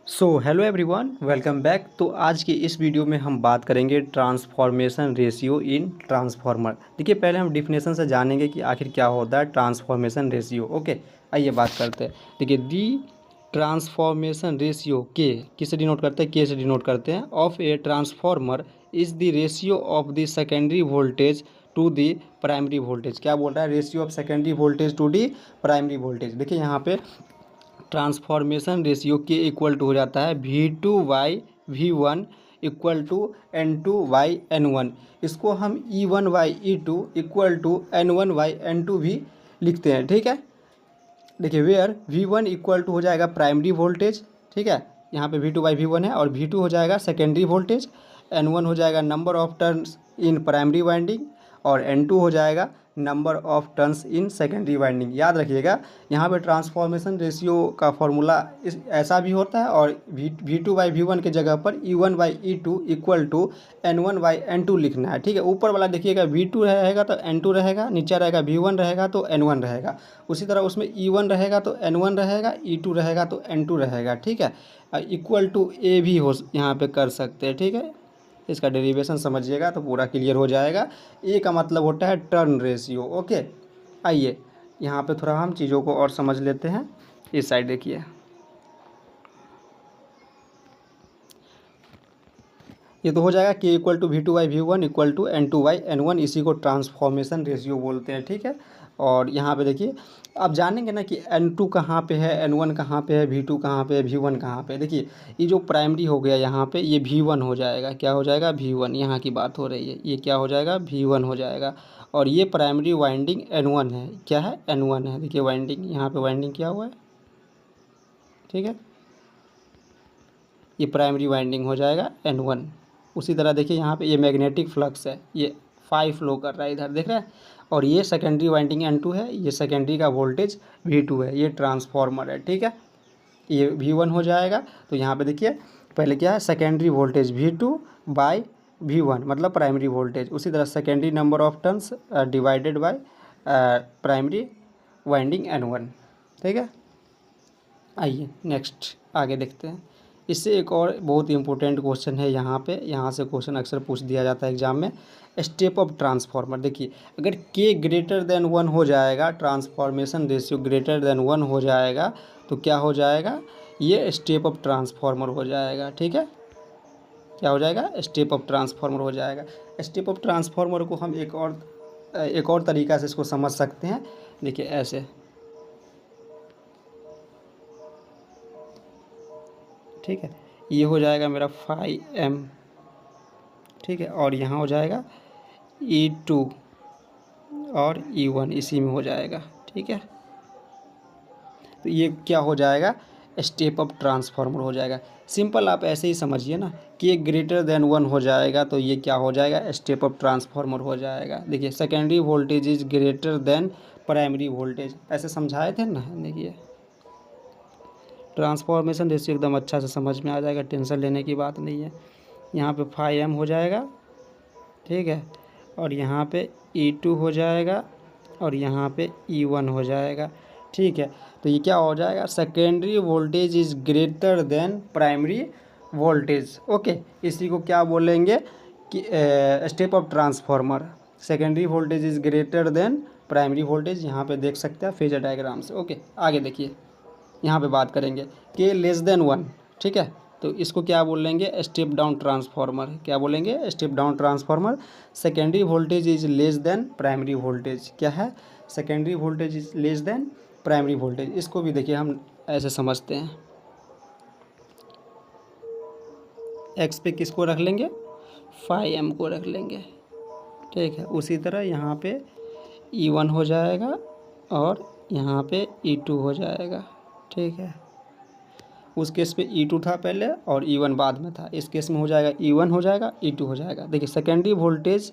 So hello everyone, welcome back. तो आज की इस वीडियो में हम बात करेंगे ट्रांसफॉर्मेशन रेशियो इन ट्रांसफार्मर। देखिए, पहले हम डिफिनेशन से जानेंगे कि आखिर क्या होता है ट्रांसफॉर्मेशन रेशियो। ओके, आइए बात करते हैं। देखिए, दी ट्रांसफॉर्मेशन रेशियो के किससे डिनोट करते हैं? के से डिनोट करते हैं। Of a transformer is the ratio of the secondary voltage to the primary voltage. क्या बोल रहा है? Ratio of secondary voltage to the primary voltage. देखिए, यहाँ पे ट्रांसफॉर्मेशन रेशियो के इक्वल टू हो जाता है V2/V1 इक्वल टू N2/N1। इसको हम E1/E2 इक्वल टू N1/N2 भी लिखते हैं। ठीक है, देखिए, वेयर V1 इक्वल टू हो जाएगा प्राइमरी वोल्टेज। ठीक है, यहाँ पे V2/V1 है, और V2 हो जाएगा सेकेंडरी वोल्टेज। N1 हो जाएगा number of turns in primary winding, और N2 हो जाएगा number of turns in secondary winding. याद रखिएगा, यहाँ पे ट्रांसफॉर्मेशन रेशियो का फॉर्मूला इस ऐसा भी होता है, और V2/V1 के जगह पर E1/E2 इक्वल टू N1/N2 लिखना है। ठीक है, ऊपर वाला देखिएगा V2 रहेगा तो N2 रहेगा, नीचे रहेगा V1 रहेगा तो N1 रहेगा। उसी तरह उसमें E1 रहेगा तो N1 रहेगा, E2 रहेगा तो N2 रहेगा। ठीक है, इक्वल टू ए भी हो यहाँ पे कर सकते हैं। ठीक है, इसका डेरिवेशन समझिएगा तो पूरा क्लियर हो जाएगा। ए का मतलब होता है टर्न रेशियो। ओके, आइए यहाँ पे थोड़ा हम चीज़ों को और समझ लेते हैं। इस साइड देखिए, ये तो हो जाएगा K equal to V2/V1 equal to N2/N1। इसी को ट्रांसफॉर्मेशन रेशियो बोलते हैं। ठीक है, और यहाँ पे देखिए, आप जानेंगे ना कि N2 कहाँ पे है, N1 कहाँ पे है, V2 कहाँ पे है, V1 कहाँ पे है। देखिए, ये जो प्राइमरी हो गया यहाँ पे, ये V1 हो जाएगा। क्या हो जाएगा? V1। यहाँ की बात हो रही है, ये क्या हो जाएगा? V1 हो जाएगा। और ये प्राइमरी वाइंडिंग N1 है। क्या है? N1 है। देखिए, वाइंडिंग यहाँ पे वाइंडिंग क्या हुआ है। ठीक है, ये प्राइमरी वाइंडिंग हो जाएगा N1। उसी तरह देखिए, यहाँ पे ये मैग्नेटिक फ्लक्स है, ये 5 फ्लो कर रहा है, इधर देख रहे हैं। और ये सेकेंडरी वाइंडिंग N2 है, ये सेकेंडरी का वोल्टेज V2 है, ये ट्रांसफार्मर है। ठीक है, ये V1 हो जाएगा। तो यहाँ पे देखिए, पहले क्या है? सेकेंडरी वोल्टेज V2/V1 मतलब प्राइमरी वोल्टेज। उसी तरह secondary number of turns divided by primary winding N1। ठीक है, आइए नेक्स्ट आगे देखते हैं। इससे एक और बहुत ही इंपॉर्टेंट क्वेश्चन है यहाँ पे, यहाँ से क्वेश्चन अक्सर पूछ दिया जाता है एग्जाम में। Step of transformer. देखिए, अगर K ग्रेटर देन 1 हो जाएगा, ट्रांसफॉर्मेशन रेशियो ग्रेटर देन 1 हो जाएगा, तो क्या हो जाएगा? ये स्टेप ऑफ ट्रांसफार्मर हो जाएगा। ठीक है, क्या हो जाएगा? स्टेप ऑफ ट्रांसफार्मर हो जाएगा। स्टेप ऑफ ट्रांसफार्मर को हम एक और तरीका से इसको समझ सकते हैं। देखिए, ऐसे। ठीक है, ये हो जाएगा मेरा 5M। ठीक है, और यहाँ हो जाएगा E2 और E1 इसी में हो जाएगा। ठीक है, तो ये क्या हो जाएगा? स्टेप ऑफ ट्रांसफार्मर हो जाएगा। सिंपल, आप ऐसे ही समझिए ना कि एक ग्रेटर देन 1 हो जाएगा, तो ये क्या हो जाएगा? स्टेप ऑफ ट्रांसफार्मर हो जाएगा। देखिए, secondary voltage is greater than primary voltage, ऐसे समझाए थे ना। देखिए, ट्रांसफॉर्मेशन रेशियो एकदम अच्छा से समझ में आ जाएगा, टेंशन लेने की बात नहीं है। यहाँ पे 5M हो जाएगा। ठीक है, और यहाँ पे E2 हो जाएगा, और यहाँ पे E1 हो जाएगा। ठीक है, तो ये क्या हो जाएगा? Secondary voltage is greater than primary voltage. Okay, इसी को क्या बोलेंगे कि step of transformer. Secondary voltage is greater than primary voltage, यहाँ पे देख सकते हैं फेजर डायग्राम से। ओके, आगे देखिए, यहाँ पे बात करेंगे K लेस देन 1। ठीक है, तो इसको क्या बोलेंगे? Step down transformer. क्या बोलेंगे? Step down transformer. Secondary voltage is less than primary voltage. क्या है? Secondary voltage is less than primary voltage. इसको भी देखिए, हम ऐसे समझते हैं। एक्स पे किसको रख लेंगे? 5M को रख लेंगे। ठीक है, उसी तरह यहाँ पे E1 हो जाएगा, और यहाँ पे E2 हो जाएगा। ठीक है, उस केस पे E2 था पहले और E1 बाद में था। इस केस में हो जाएगा E1 हो जाएगा, E2 हो जाएगा। देखिए, secondary voltage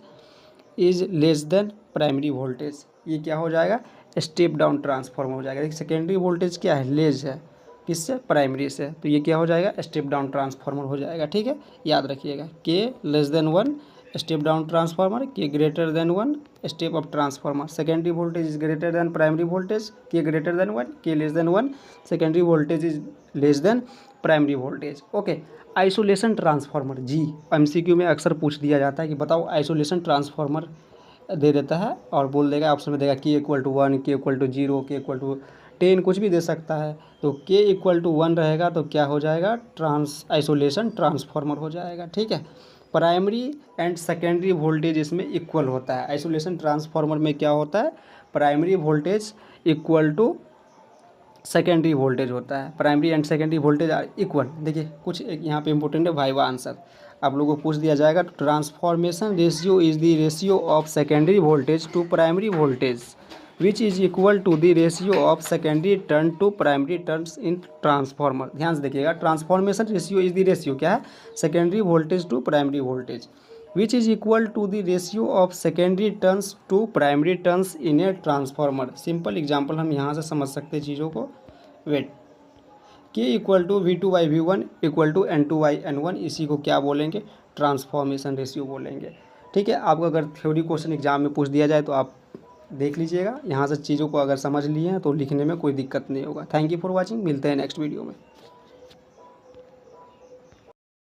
is less than primary voltage, ये क्या हो जाएगा? स्टेप डाउन ट्रांसफार्मर हो जाएगा। देखिए, सेकेंडरी वोल्टेज क्या है? लेस है किससे? प्राइमरी से, तो ये क्या हो जाएगा? स्टेप डाउन ट्रांसफार्मर हो जाएगा। ठीक है, याद रखिएगा, K less than 1 step down transformer, K greater than 1 step up transformer. Secondary voltage is greater than primary voltage, K greater than 1, K less than 1 secondary voltage is less than primary voltage. Okay, isolation transformer जी, MCQ में अक्सर पूछ दिया जाता है कि बताओ isolation transformer दे देता है और बोल देगा, ऑप्शन में देगा K=1, K=0, K=10, कुछ भी दे सकता है। तो K=1 रहेगा तो क्या हो जाएगा, आइसोलेशन ट्रांसफार्मर हो जाएगा। ठीक है, प्राइमरी एंड सेकेंडरी वोल्टेज इसमें इक्वल होता है। आइसोलेशन ट्रांसफार्मर में क्या होता है, primary voltage equal to secondary voltage होता है। Primary and secondary voltage are equal. देखिए कुछ एक यहाँ पे इंपॉर्टेंट है वाइवा आंसर, आप लोगों को पूछ दिया जाएगा। Transformation ratio is the ratio of secondary voltage to primary voltage which is equal to the ratio of secondary turn to primary turns in transformer. ध्यान से देखिएगा, transformation ratio is the ratio क्या है, secondary voltage to primary voltage which is equal to the ratio of secondary turns to primary turns in a transformer. Simple example हम यहाँ से समझ सकते हैं चीज़ों को। वेट, K=V2/V1 = N2/N1, इसी को क्या बोलेंगे, ट्रांसफॉर्मेशन रेशियो बोलेंगे। ठीक है, आपको अगर थ्योरी क्वेश्चन एग्जाम में पूछ दिया जाए तो आप देख लीजिएगा, यहाँ से चीज़ों को अगर समझ लिए हैं तो लिखने में कोई दिक्कत नहीं होगा। थैंक यू फॉर वॉचिंग, मिलते हैं नेक्स्ट वीडियो में।